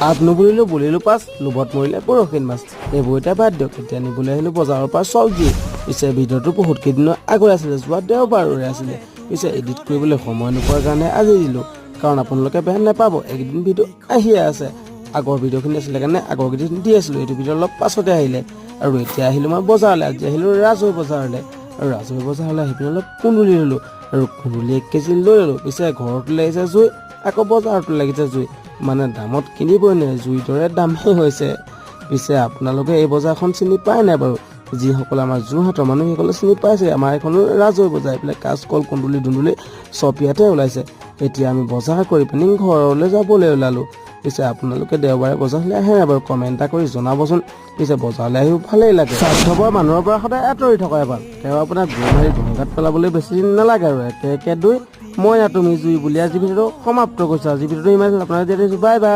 Up নুবুলিলো বুলিলো পাছ লোভত মৰিলে পৰহিন মাছ এইবোৰ এটা বাদ দিয়ক এতিয়া নিবলৈ আহিলোঁ বজাৰৰ পৰা চব্জি পিছে ভিডিঅ'টো বহুত কেইদিনৰ আগত আছিলে যোৱা দেওবাৰৰে আছিলে পিছে এডিট কৰিবলৈ সময় নোপোৱাৰ কাৰণে আজি দিলোঁ কাৰণ আপোনালোকে বেয়া নাপাব এইকেইদিন ভিডিঅ' আহিয়ে আছে আগৰ ভিডিঅ'খিনি আছিলে কাৰণে আগৰ কেইদিন দি আছিলোঁ এইটো ভিডিঅ' অলপ পাছতে আহিলে আৰু এতিয়া আহিলোঁ মই বজাৰলৈ আজি আহিলোঁ ৰাজৈ বজাৰলৈ আৰু ৰাজৈ বজাৰলৈ আহি পিনে অলপ কুন্দুলি ল'লোঁ আৰু কুন্দুলি 1 কেজি লৈ ল'লোঁ পিছে ঘৰতো লাগিছে জুই আকৌ বজাৰতো লাগিছে জুই মানে দামত কিনিবই নোৱাৰে জুইৰ দৰে দামেই হৈছে পিছে আপোনালোকে এই বজাৰখন চিনি পায় নাই বাৰু যিসকলে আমাৰ যোৰহাটৰ মানুহ সেইসকলে চিনি পাইছে আমাৰ এখন ৰাজৈ বজাৰ এইফালে কাচকল কুন্দুলি দুন্দুলি চব ইয়াতে ওলাইছে এতিয়া আমি বজাৰ কৰি পিনি ঘৰলৈ যাবলৈ ওলালোঁ পিছে আপোনালোকে দেওবাৰে বজাৰলৈ আহে নাই বাৰু কমেণ্ট এটা কৰি জনাবচোন পিছে বজাৰলৈ আহিও ভালেই লাগে স্বাস্থ্যকৰ মানুহৰ পৰা সদায় আঁতৰি থকাই ভাল তেওঁ আপোনাক গৈ মাৰি গংগাত পেলাবলৈ বেছি দিন নালাগে আৰু একে একে দুই মই তুমি জুই বুলি আজি ভিডিঅ'টো সমাপ্ত কৰিছোঁ আজি ভিডিঅ'টো ইমান আপোনালোকে বাই বাই।